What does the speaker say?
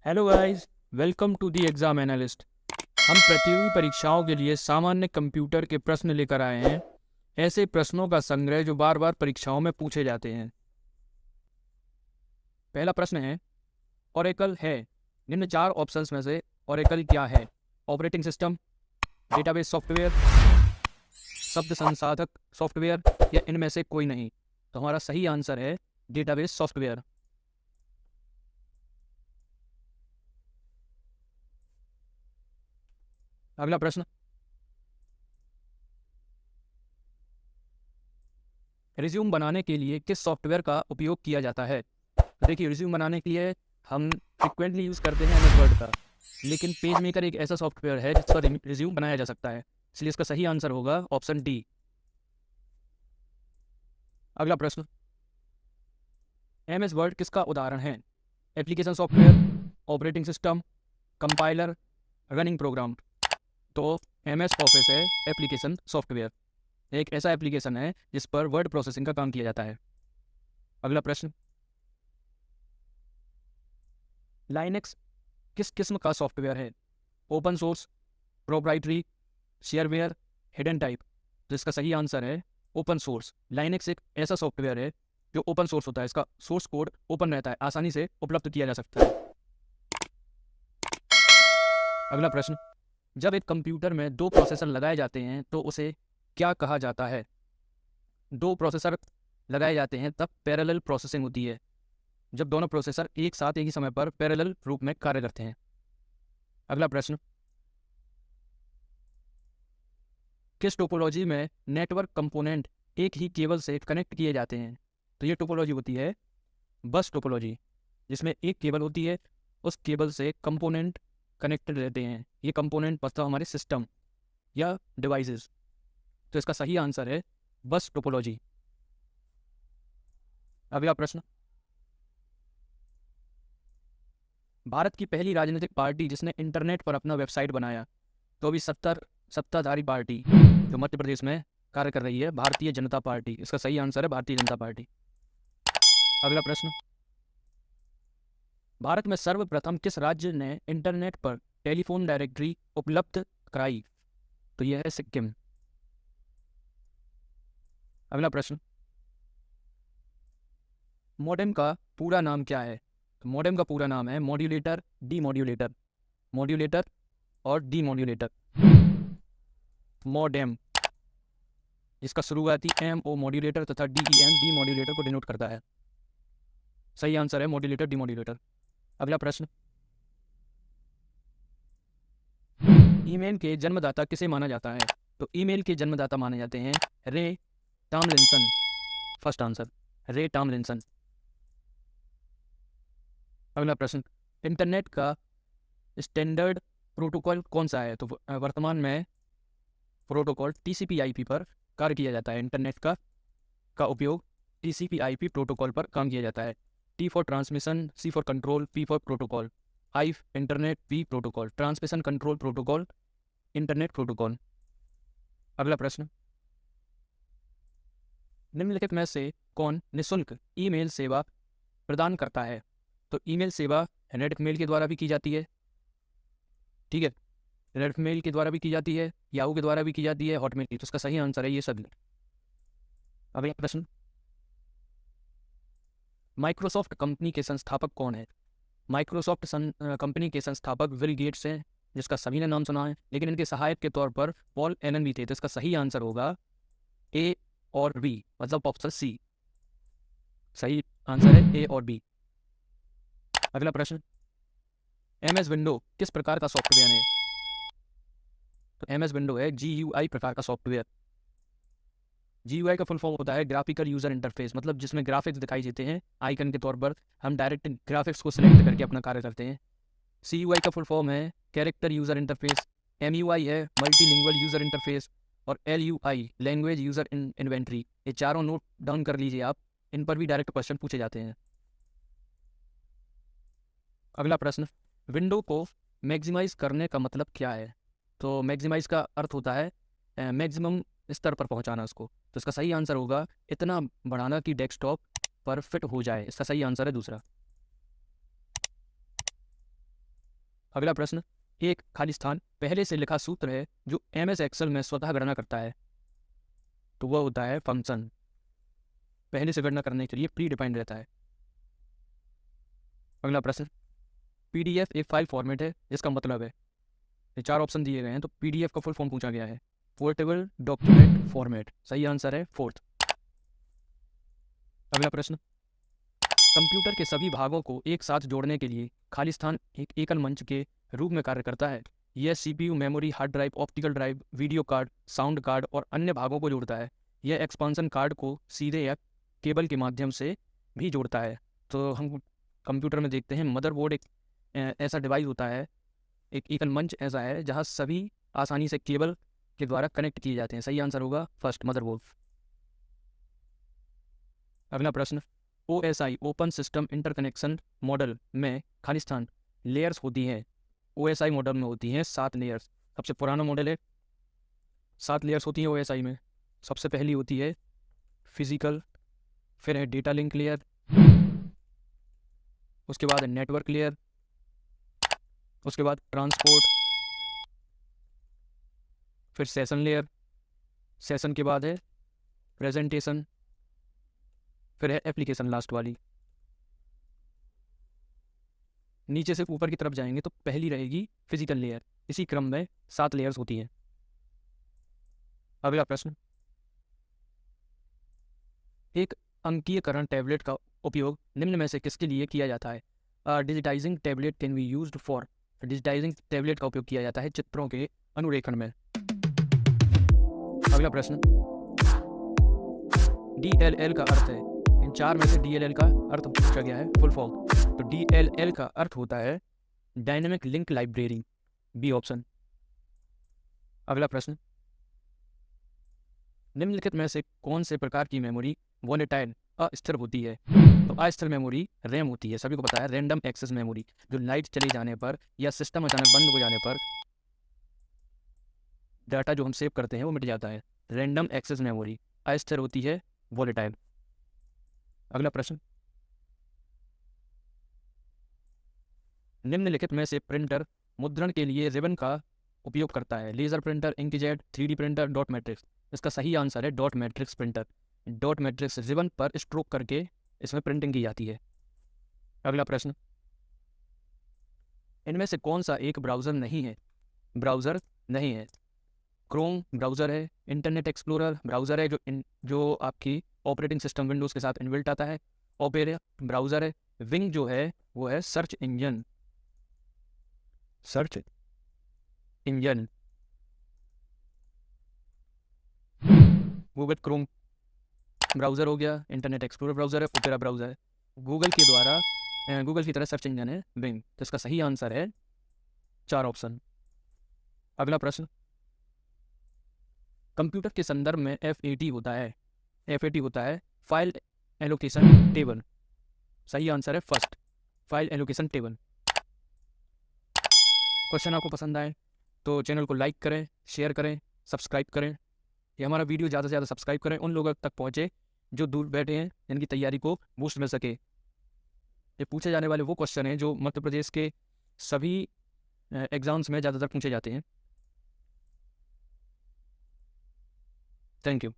Hello guys, welcome to the exam analyst. हम प्रतियोगी परीक्षाओं के लिए सामान्य कंप्यूटर के प्रश्न लेकर आए हैं। ऐसे प्रश्नों का संग्रह जो बार बार परीक्षाओं में पूछे जाते हैं। पहला प्रश्न है, ओरेकल है। निम्न चार ऑप्शंस में से ओरेकल क्या है? ऑपरेटिंग सिस्टम, डेटाबेस सॉफ्टवेयर, शब्द संसाधक सॉफ्टवेयर या इनमें से कोई नहीं। तो हमारा सही आंसर है डेटाबेस सॉफ्टवेयर। अगला प्रश्न, रिज्यूम बनाने के लिए किस सॉफ्टवेयर का उपयोग किया जाता है? तो देखिए, रिज्यूम बनाने के लिए हम फ्रिक्वेंटली यूज़ करते हैं एमएस वर्ड का, लेकिन पेज मेकर एक ऐसा सॉफ्टवेयर है जिस पर रिज्यूम बनाया जा सकता है, इसलिए इसका सही आंसर होगा ऑप्शन डी। अगला प्रश्न, एमएस वर्ड किसका उदाहरण है? Application software, operating system, compiler, running program. तो एमएस ऑफिस है एप्लीकेशन सॉफ्टवेयर, एक ऐसा एप्लीकेशन है जिस पर वर्ड प्रोसेसिंग का काम किया जाता है। अगला प्रश्न, लाइनेक्स किस किस्म का सॉफ्टवेयर है? Open source, proprietary, shareware, hidden type. तो इसका सही आंसर है ओपन सोर्स। लाइनेक्स एक ऐसा सॉफ्टवेयर है जो ओपन सोर्स होता है, इसका सोर्स कोड ओपन रहता है, आसानी से उपलब्ध किया जा सकता है। अगला प्रश्न, जब एक कंप्यूटर में दो प्रोसेसर लगाए जाते हैं तो उसे क्या कहा जाता है? दो प्रोसेसर लगाए जाते हैं तब पैरेलल प्रोसेसिंग होती है, जब दोनों प्रोसेसर एक साथ एक ही समय पर पैरेलल रूप में कार्य करते हैं। अगला प्रश्न, किस टोपोलॉजी में नेटवर्क कंपोनेंट एक ही केबल से कनेक्ट किए जाते हैं? तो ये टोपोलॉजी होती है बस टोपोलॉजी, जिसमें एक केबल होती है, उस केबल से कंपोनेंट कनेक्टेड रहते हैं। ये कंपोनेंट मतलब हमारे सिस्टम या डिवाइसेस। तो इसका सही आंसर है बस टोपोलॉजी। अगला प्रश्न, भारत की पहली राजनीतिक पार्टी जिसने इंटरनेट पर अपना वेबसाइट बनाया। तो अभी सत्ताधारी पार्टी जो मध्य प्रदेश में कार्य कर रही है, भारतीय जनता पार्टी। इसका सही आंसर है भारतीय जनता पार्टी। अगला प्रश्न, भारत में सर्वप्रथम किस राज्य ने इंटरनेट पर टेलीफोन डायरेक्टरी उपलब्ध कराई? तो यह है सिक्किम। अगला प्रश्न, मॉडेम का पूरा नाम क्या है? तो मॉडेम का पूरा नाम है मॉड्यूलेटर, डीमॉड्यूलेटर। मॉड्यूलेटर और डीमॉड्यूलेटर। मॉडेम, जिसका शुरुआती एम ओ मॉड्यूलेटर तथा डी ई एम डीमॉड्यूलेटर को डिनोट करता है। सही आंसर है मॉड्यूलेटर, डीमॉड्यूलेटर। अगला प्रश्न, ईमेल के जन्मदाता किसे माना जाता है? तो ईमेल के जन्मदाता माने जाते हैं रे टॉमलिंसन। फर्स्ट आंसर रे टॉमलिंसन। अगला प्रश्न, इंटरनेट का स्टैंडर्ड प्रोटोकॉल कौन सा है? तो वर्तमान में प्रोटोकॉल TCP/IP पर कार्य किया जाता है। इंटरनेट का उपयोग TCP/IP प्रोटोकॉल पर काम किया जाता है। T for transmission, C for control, P for protocol, I internet, P protocol, transmission control protocol, internet protocol. अगला प्रश्न, निम्नलिखित में से कौन निःशुल्क ईमेल सेवा प्रदान करता है? तो ईमेल सेवा रेडिट मेल के द्वारा भी की जाती है, ठीक है, रेडिट मेल के द्वारा भी की जाती है, याहू के द्वारा भी की जाती है, हॉटमेल की। तो इसका सही आंसर है ये सभी। अगला प्रश्न, माइक्रोसॉफ्ट कंपनी के संस्थापक कौन है? माइक्रोसॉफ्ट कंपनी के संस्थापक बिल गेट्स हैं, जिसका सभी ने नाम सुना है, लेकिन इनके सहायक के तौर पर पॉल एलन भी थे। तो इसका सही आंसर होगा ए और बी, मतलब ऑप्शन सी। सही आंसर है ए और बी। अगला प्रश्न, MS विंडो किस प्रकार का सॉफ्टवेयर है? तो MS विंडो है GUI प्रकार का सॉफ्टवेयर। GUI का फुल फॉर्म होता है ग्राफिकल यूजर इंटरफेस, मतलब जिसमें ग्राफिक्स दिखाई देते हैं आइकन के तौर पर। हम डायरेक्ट ग्राफिक्स को सिलेक्ट करके अपना कार्य करते हैं। CUI का फुल फॉर्म है कैरेक्टर यूजर इंटरफेस। MUI है मल्टीलिंगुअल यूजर इंटरफेस। और LUI लैंग्वेज यूजर इन्वेंट्री। ये चारों नोट डाउन कर लीजिए आप, इन पर भी डायरेक्ट क्वेश्चन पूछे जाते हैं। अगला प्रश्न, विंडो को मैक्सिमाइज करने का मतलब क्या है? तो मैक्सिमाइज का अर्थ होता है मैक्सिमम स्तर पर पहुंचाना उसको। तो इसका सही आंसर होगा इतना बढ़ाना कि डेस्कटॉप पर फिट हो जाए। इसका सही आंसर है दूसरा। अगला प्रश्न, एक खाली स्थान पहले से लिखा सूत्र है जो MS एक्सेल में स्वतः गणना करता है, तो वह होता है फंक्शन। पहले से गणना करने के लिए प्री डिफाइंड रहता है। अगला प्रश्न, PDF एक फाइल फॉर्मेट है जिसका मतलब है, ये 4 ऑप्शन दिए गए हैं, तो PDF का फुल फॉर्म पूछा गया है, पोर्टेबल डॉक्यूमेंट फॉर्मेट। सही आंसर है 4th। अगला प्रश्न, कंप्यूटर के सभी भागों को एक साथ जोड़ने के लिए खाली स्थान एक एकल मंच के रूप में कार्य करता है। यह CPU, memory, hard drive, optical drive, video card, sound card और अन्य भागों को जोड़ता है। यह एक्सपांशन कार्ड को सीधे या केबल के माध्यम से भी जोड़ता है। तो हम कंप्यूटर में देखते हैं मदरबोर्ड एक ऐसा डिवाइस होता है, एक एकल मंच ऐसा है जहाँ सभी आसानी से केबल के द्वारा कनेक्ट किए जाते हैं। सही आंसर होगा फर्स्ट, मदरबोर्ड। अगला प्रश्न, OSI open system interconnection model में खाली स्थान लेयर्स होती हैं। OSI मॉडल में होती हैं 7 लेयर्स। सबसे पुराना मॉडल है, 7 लेयर्स होती हैं OSI में। सबसे पहली होती है फिजिकल, फिर है डेटा लिंक लेयर, उसके बाद है नेटवर्क लेयर, उसके बाद ट्रांसपोर्ट, फिर सेशन लेयर, सेशन के बाद है प्रेजेंटेशन, फिर है एप्लीकेशन लास्ट वाली। नीचे से ऊपर की तरफ जाएंगे तो पहली रहेगी फिजिकल लेयर। इसी क्रम में 7 लेयर्स होती हैं। अगला प्रश्न, एक अंकीयकरण टैबलेट का उपयोग निम्न में से किसके लिए किया जाता है? Digitising tablet can be used for. Digitising tablet का उपयोग किया जाता है चित्रों के अनुरेखण में। अगला प्रश्न, DLL का अर्थ है, इन 4 में से DLL का अर्थ पूछा गया है, फुल फॉर्म। तो DLL का अर्थ होता है dynamic link library, B option. अगला प्रश्न, निम्नलिखित में से कौन से प्रकार की मेमोरी वोलेटाइल अस्थिर होती है? तो अस्थिर मेमोरी रैम होती है, सभी को पता है। रैंडम एक्सेस मेमोरी, जो लाइट चले जाने पर या सिस्टम अचानक बंद हो जाने पर डाटा जो हम सेव करते हैं वो मिट जाता है। रैंडम एक्सेस मेमोरी अस्थिर होती है, वोलेटाइल। अगला प्रश्न, निम्नलिखित में से प्रिंटर मुद्रण के लिए रिबन का उपयोग करता है? Laser printer, inkjet, 3D printer, dot matrix. इसका सही आंसर है dot matrix printer. Dot matrix ribbon पर स्ट्रोक करके इसमें प्रिंटिंग की जाती है। अगला प्रश्न, इनमें से कौन सा एक ब्राउज़र नहीं है? ब्राउज़र नहीं है, क्रोम ब्राउज़र है, इंटरनेट एक्सप्लोरर ब्राउज़र है जो आपकी ऑपरेटिंग सिस्टम विंडोज़ के साथ इनबिल्ट आता है, ओपेरा ब्राउज़र है, विंग जो है वो है search engine. Search engine, Google Chrome browser हो गया, इंटरनेट एक्सप्लोरर ब्राउज़र है, ओपेरा ब्राउज़र है। गूगल के द्वारा गूगल की तरह सर्च इंजन है बिंग। तो इसका सही आंसर है 4 ऑप्शन। अगला प्रश्न, कंप्यूटर के संदर्भ में FAT होता है। FAT होता है फाइल एलोकेशन टेबल। सही आंसर है first, file allocation table. Question आपको पसंद आए तो चैनल को लाइक करें, शेयर करें, सब्सक्राइब करें। ये हमारा वीडियो ज़्यादा से ज़्यादा सब्सक्राइब करें, उन लोगों तक पहुँचे जो दूर बैठे हैं, जिनकी तैयारी को बूस्ट मिल सके। ये पूछे जाने वाले वो क्वेश्चन हैं जो मध्य प्रदेश के सभी एग्ज़ाम्स में ज़्यादातर पूछे जाते हैं। Thank you.